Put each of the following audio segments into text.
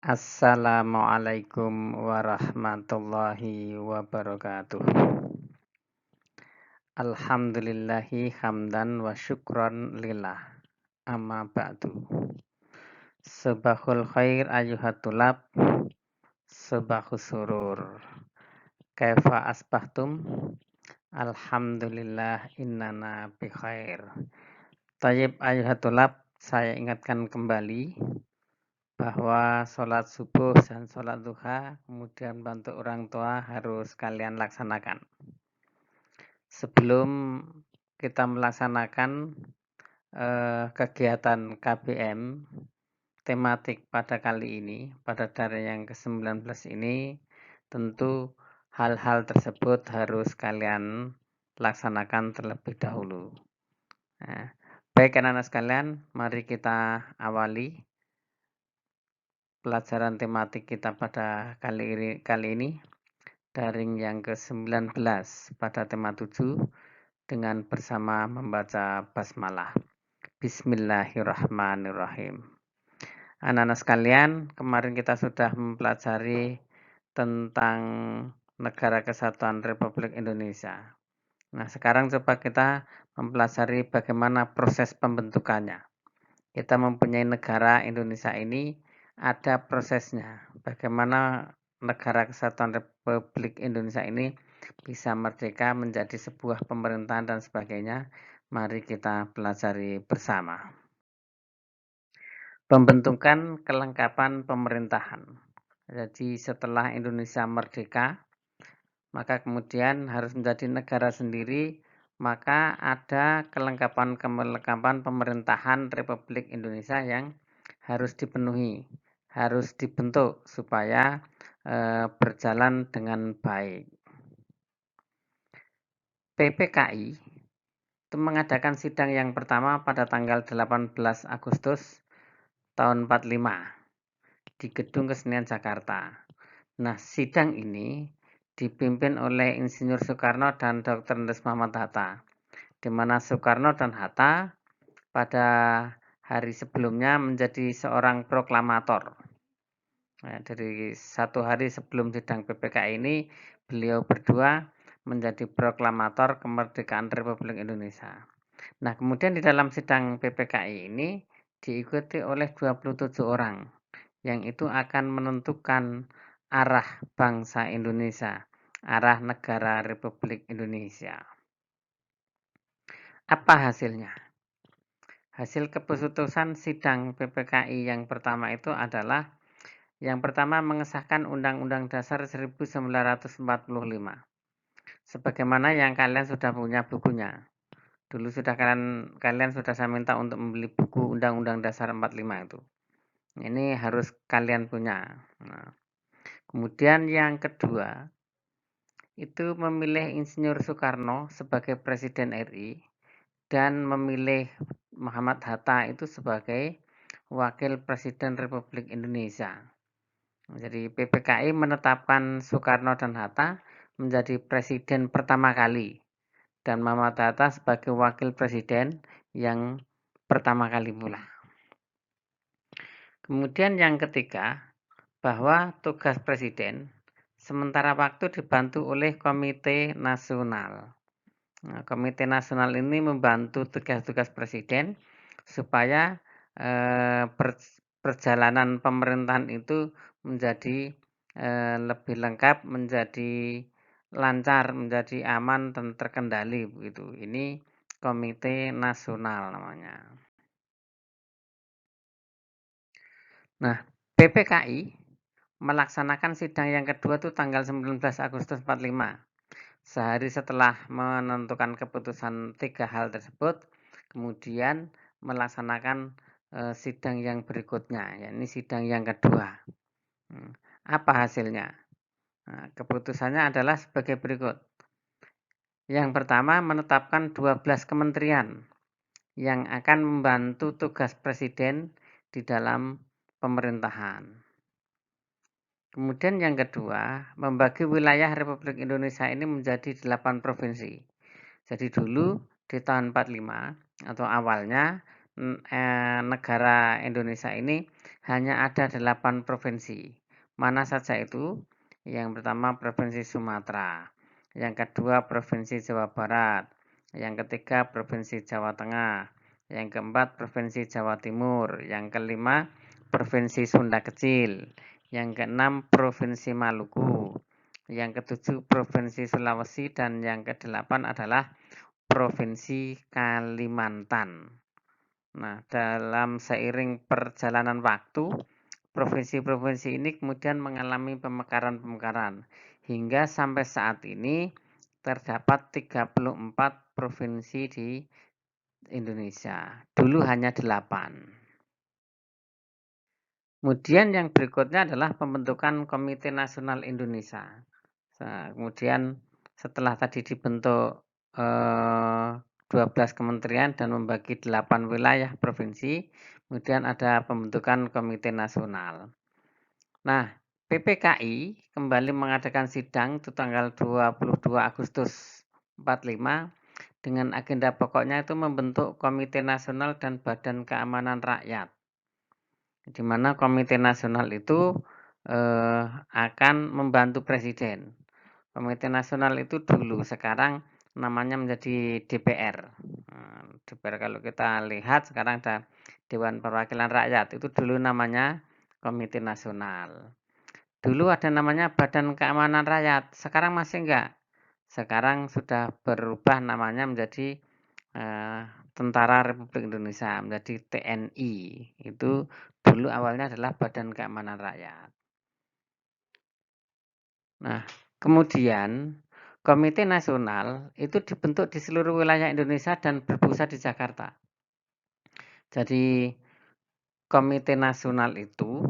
Assalamualaikum warahmatullahi wabarakatuh. Alhamdulillahi hamdan wa syukron lillah. Amma ba'du. Sabahul khair ayuhatulab. Sabahus surur. Kaifa asbahtum? Alhamdulillah innana bi khair. Tayyib ayuhatulab, saya ingatkan kembali bahwa sholat subuh dan sholat duha, kemudian bantu orang tua harus kalian laksanakan. Sebelum kita melaksanakan kegiatan KBM tematik pada kali ini, pada dari yang ke-19 ini, tentu hal-hal tersebut harus kalian laksanakan terlebih dahulu. Nah, baik anak-anak sekalian, mari kita awali pelajaran tematik kita pada kali ini, daring yang ke-19 pada tema 7 dengan bersama membaca basmalah. Bismillahirrahmanirrahim. Anak-anak sekalian, kemarin kita sudah mempelajari tentang Negara Kesatuan Republik Indonesia. Nah, sekarang coba kita mempelajari bagaimana proses pembentukannya. Kita mempunyai negara Indonesia ini, ada prosesnya. Bagaimana Negara Kesatuan Republik Indonesia ini bisa merdeka menjadi sebuah pemerintahan dan sebagainya. Mari kita pelajari bersama. Pembentukan kelengkapan pemerintahan. Jadi setelah Indonesia merdeka, maka kemudian harus menjadi negara sendiri, maka ada kelengkapan pemerintahan Republik Indonesia yang harus dipenuhi, harus dibentuk supaya berjalan dengan baik. PPKI itu mengadakan sidang yang pertama pada tanggal 18 Agustus tahun 45 di Gedung Kesenian Jakarta. Nah, sidang ini dipimpin oleh Insinyur Soekarno dan Dr. Andes Muhammad Hatta, di mana Soekarno dan Hatta pada hari sebelumnya menjadi seorang proklamator. Nah, dari satu hari sebelum sidang PPKI ini, beliau berdua menjadi proklamator kemerdekaan Republik Indonesia. Nah, kemudian di dalam sidang PPKI ini diikuti oleh 27 orang, yang itu akan menentukan arah bangsa Indonesia, arah negara Republik Indonesia. Apa hasilnya? Hasil keputusan sidang PPKI yang pertama itu adalah yang pertama mengesahkan Undang-Undang Dasar 1945. Sebagaimana yang kalian sudah punya bukunya. Dulu sudah kalian sudah saya minta untuk membeli buku Undang-Undang Dasar 45 itu. Ini harus kalian punya. Nah, kemudian yang kedua, itu memilih Insinyur Soekarno sebagai Presiden RI dan memilih Muhammad Hatta itu sebagai Wakil Presiden Republik Indonesia. Jadi PPKI menetapkan Soekarno dan Hatta menjadi Presiden pertama kali dan Muhammad Hatta sebagai Wakil Presiden yang pertama kali pula. Kemudian yang ketiga, bahwa tugas Presiden sementara waktu dibantu oleh Komite Nasional. Nah, Komite Nasional ini membantu tugas-tugas Presiden supaya perjalanan pemerintahan itu menjadi lebih lengkap, menjadi lancar, menjadi aman dan terkendali begitu. Ini Komite Nasional namanya. Nah, PPKI melaksanakan sidang yang kedua itu tanggal 19 Agustus 45. Sehari setelah menentukan keputusan 3 hal tersebut, kemudian melaksanakan sidang yang berikutnya, yakni sidang yang kedua. Apa hasilnya? Nah, keputusannya adalah sebagai berikut. Yang pertama, menetapkan 12 kementerian yang akan membantu tugas Presiden di dalam pemerintahan. Kemudian yang kedua, membagi wilayah Republik Indonesia ini menjadi 8 provinsi. Jadi dulu di tahun 45 atau awalnya negara Indonesia ini hanya ada 8 provinsi. Mana saja itu? Yang pertama Provinsi Sumatera, yang kedua Provinsi Jawa Barat, yang ketiga Provinsi Jawa Tengah, yang keempat Provinsi Jawa Timur, yang kelima Provinsi Sunda Kecil, yang keenam Provinsi Maluku, yang ketujuh Provinsi Sulawesi, dan yang kedelapan adalah Provinsi Kalimantan. Nah, dalam seiring perjalanan waktu, provinsi-provinsi ini kemudian mengalami pemekaran-pemekaran hingga sampai saat ini terdapat 34 provinsi di Indonesia. Dulu hanya 8. Kemudian yang berikutnya adalah pembentukan Komite Nasional Indonesia. Nah, kemudian setelah tadi dibentuk 12 kementerian dan membagi 8 wilayah provinsi, kemudian ada pembentukan Komite Nasional. Nah, PPKI kembali mengadakan sidang itu tanggal 22 Agustus 45 dengan agenda pokoknya itu membentuk Komite Nasional dan Badan Keamanan Rakyat. Di mana Komite Nasional itu akan membantu Presiden. Komite Nasional itu dulu, sekarang namanya menjadi DPR. DPR kalau kita lihat sekarang ada Dewan Perwakilan Rakyat, itu dulu namanya Komite Nasional. Dulu ada namanya Badan Keamanan Rakyat, sekarang masih enggak. Sekarang sudah berubah namanya menjadi Tentara Republik Indonesia, menjadi TNI. Itu dulu awalnya adalah Badan Keamanan Rakyat. Nah, kemudian Komite Nasional itu dibentuk di seluruh wilayah Indonesia dan berpusat di Jakarta. Jadi Komite Nasional itu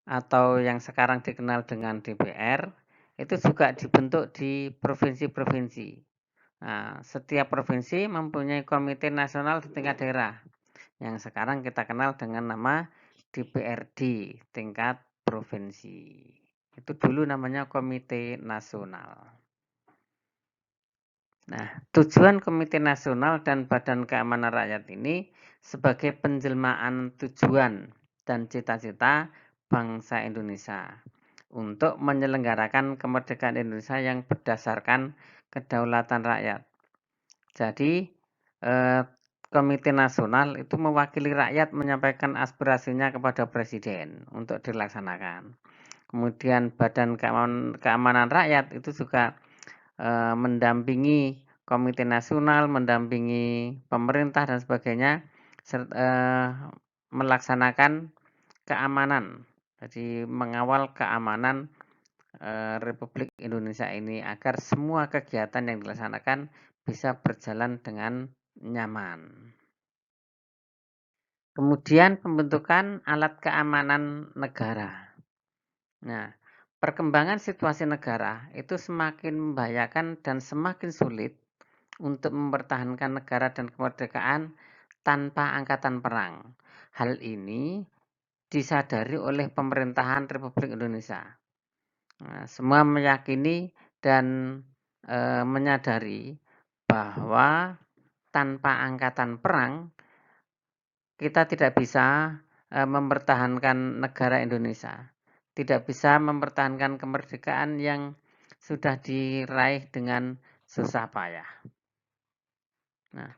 atau yang sekarang dikenal dengan DPR itu juga dibentuk di provinsi-provinsi. Nah, setiap provinsi mempunyai Komite Nasional di tingkat daerah yang sekarang kita kenal dengan nama DPRD tingkat provinsi. Itu dulu namanya Komite Nasional. Nah, tujuan Komite Nasional dan Badan Keamanan Rakyat ini sebagai penjelmaan tujuan dan cita-cita bangsa Indonesia untuk menyelenggarakan kemerdekaan Indonesia yang berdasarkan kedaulatan rakyat. Jadi, Komite Nasional itu mewakili rakyat menyampaikan aspirasinya kepada Presiden untuk dilaksanakan. Kemudian Badan Keamanan Rakyat itu juga mendampingi Komite Nasional, mendampingi pemerintah dan sebagainya, melaksanakan keamanan. Jadi mengawal keamanan Republik Indonesia ini agar semua kegiatan yang dilaksanakan bisa berjalan dengan nyaman. Kemudian pembentukan alat keamanan negara. Nah, perkembangan situasi negara itu semakin membahayakan dan semakin sulit untuk mempertahankan negara dan kemerdekaan tanpa angkatan perang. Hal ini disadari oleh pemerintahan Republik Indonesia. Nah, semua meyakini dan menyadari bahwa tanpa angkatan perang kita tidak bisa mempertahankan negara Indonesia. Tidak bisa mempertahankan kemerdekaan yang sudah diraih dengan susah payah. Nah,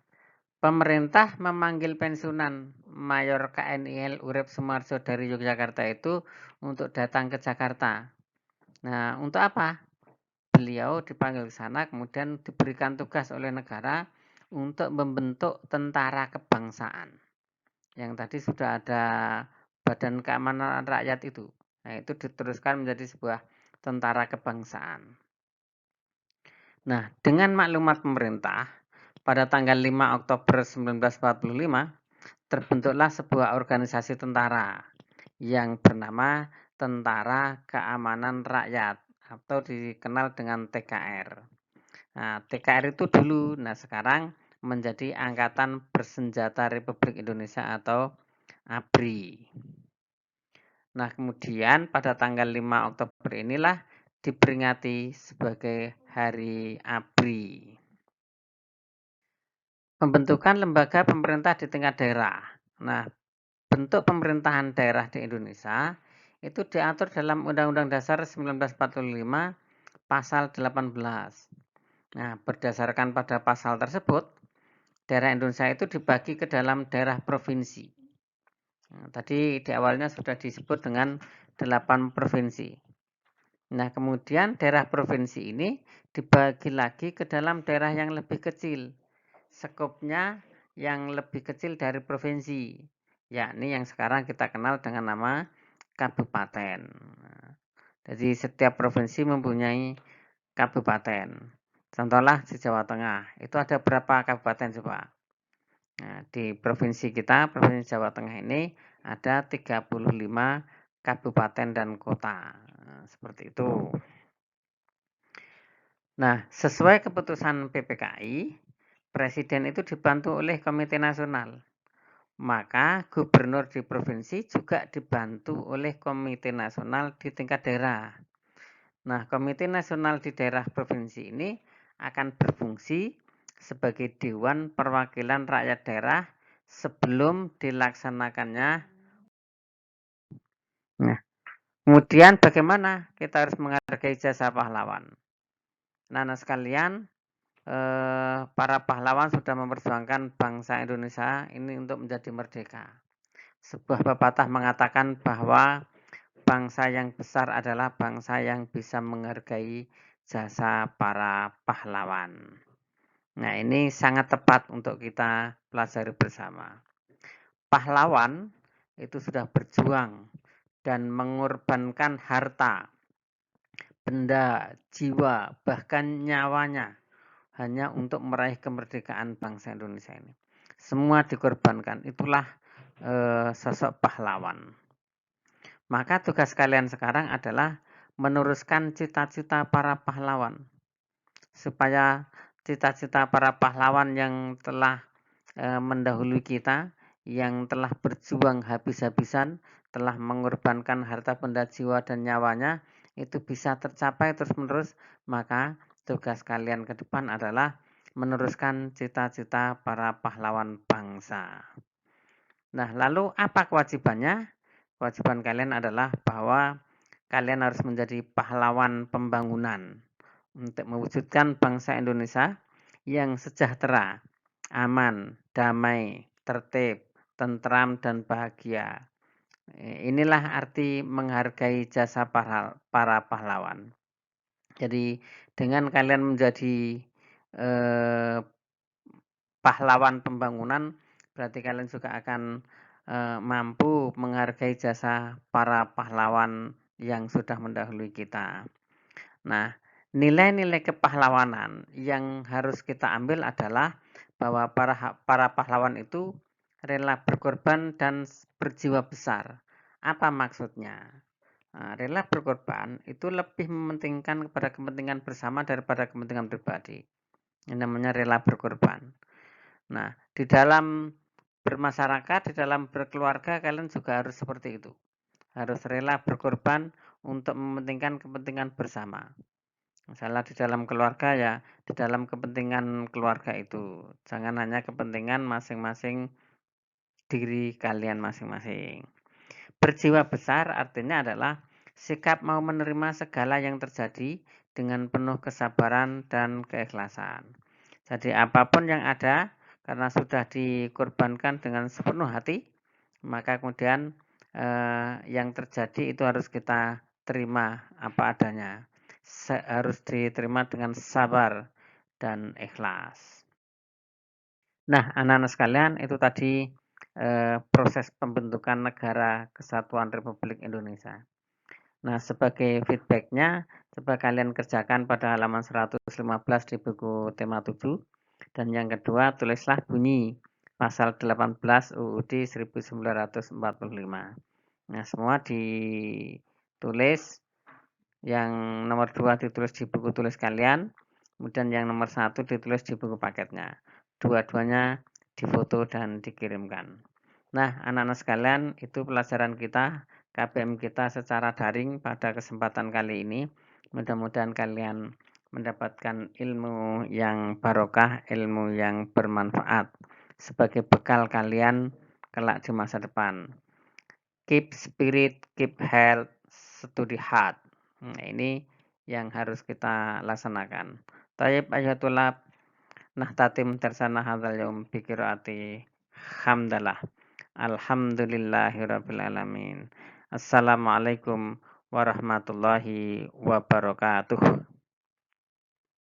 pemerintah memanggil pensiunan Mayor KNIL Urip Sumarso dari Yogyakarta itu untuk datang ke Jakarta. Nah, untuk apa? Beliau dipanggil ke sana kemudian diberikan tugas oleh negara untuk membentuk tentara kebangsaan. Yang tadi sudah ada Badan Keamanan Rakyat itu. Nah, itu diteruskan menjadi sebuah tentara kebangsaan. Nah, dengan maklumat pemerintah, pada tanggal 5 Oktober 1945, terbentuklah sebuah organisasi tentara yang bernama Tentara Keamanan Rakyat atau dikenal dengan TKR. Nah, TKR itu dulu, nah sekarang menjadi Angkatan Bersenjata Republik Indonesia atau ABRI. Nah, kemudian pada tanggal 5 Oktober inilah diperingati sebagai Hari ABRI. Pembentukan lembaga pemerintah di tingkat daerah. Nah, bentuk pemerintahan daerah di Indonesia itu diatur dalam Undang-Undang Dasar 1945 pasal 18. Nah, berdasarkan pada pasal tersebut, daerah Indonesia itu dibagi ke dalam daerah provinsi. Nah, tadi di awalnya sudah disebut dengan 8 provinsi. Nah, kemudian daerah provinsi ini dibagi lagi ke dalam daerah yang lebih kecil. Skopnya yang lebih kecil dari provinsi, yakni yang sekarang kita kenal dengan nama kabupaten. Nah, jadi setiap provinsi mempunyai kabupaten. Contohlah di Jawa Tengah, itu ada berapa kabupaten coba? Nah, di provinsi kita, Provinsi Jawa Tengah ini ada 35 kabupaten dan kota. Nah, seperti itu. Nah, sesuai keputusan PPKI, Presiden itu dibantu oleh Komite Nasional. Maka gubernur di provinsi juga dibantu oleh Komite Nasional di tingkat daerah. Nah, Komite Nasional di daerah provinsi ini akan berfungsi sebagai Dewan Perwakilan Rakyat Daerah sebelum dilaksanakannya. Nah, kemudian bagaimana kita harus menghargai jasa pahlawan? Nah, sekalian, para pahlawan sudah memperjuangkan bangsa Indonesia ini untuk menjadi merdeka. Sebuah pepatah mengatakan bahwa bangsa yang besar adalah bangsa yang bisa menghargai jasa para pahlawan. Nah, ini sangat tepat untuk kita pelajari bersama. Pahlawan itu sudah berjuang dan mengorbankan harta, benda, jiwa, bahkan nyawanya hanya untuk meraih kemerdekaan bangsa Indonesia ini. Semua dikorbankan, itulah sosok pahlawan. Maka tugas kalian sekarang adalah meneruskan cita-cita para pahlawan. Supaya cita-cita para pahlawan yang telah mendahului kita, yang telah berjuang habis-habisan, telah mengorbankan harta benda jiwa dan nyawanya, itu bisa tercapai terus-menerus. Maka tugas kalian ke depan adalah meneruskan cita-cita para pahlawan bangsa. Nah, lalu apa kewajibannya? Kewajiban kalian adalah bahwa kalian harus menjadi pahlawan pembangunan untuk mewujudkan bangsa Indonesia yang sejahtera, aman, damai, tertib, tentram, dan bahagia. Inilah arti menghargai jasa para pahlawan. Jadi dengan kalian menjadi pahlawan pembangunan, berarti kalian juga akan mampu menghargai jasa para pahlawan yang sudah mendahului kita. Nah, nilai-nilai kepahlawanan yang harus kita ambil adalah bahwa para pahlawan itu rela berkorban dan berjiwa besar. Apa maksudnya? Nah, rela berkorban itu lebih mementingkan kepada kepentingan bersama daripada kepentingan pribadi. Ini namanya rela berkorban. Nah, di dalam bermasyarakat, di dalam berkeluarga, kalian juga harus seperti itu. Harus rela berkorban untuk mementingkan kepentingan bersama. Misalnya di dalam keluarga ya, di dalam kepentingan keluarga itu. Jangan hanya kepentingan masing-masing diri kalian masing-masing. Berjiwa besar artinya adalah sikap mau menerima segala yang terjadi dengan penuh kesabaran dan keikhlasan. Jadi apapun yang ada, karena sudah dikorbankan dengan sepenuh hati, maka kemudian yang terjadi itu harus kita terima apa adanya. Harus diterima dengan sabar dan ikhlas. Nah, anak-anak sekalian, itu tadi proses pembentukan Negara Kesatuan Republik Indonesia. Nah, sebagai feedbacknya, coba kalian kerjakan pada halaman 115 di buku tema 7. Dan yang kedua, tulislah bunyi pasal 18 UUD 1945. Nah, semua ditulis. Yang nomor 2 ditulis di buku tulis kalian. Kemudian yang nomor 1 ditulis di buku paketnya. Dua-duanya difoto dan dikirimkan. Nah, anak-anak sekalian, itu pelajaran kita, KBM kita secara daring pada kesempatan kali ini. Mudah-mudahan kalian mendapatkan ilmu yang barokah, ilmu yang bermanfaat sebagai bekal kalian kelak di masa depan. Keep spirit, keep health, study hard. Nah, ini yang harus kita laksanakan. Tayyib ayatullah nahtatim tersana hadzal yaum bi qiraati hamdalah. Alhamdulillahirabbil alamin. Assalamualaikum warahmatullahi wabarakatuh.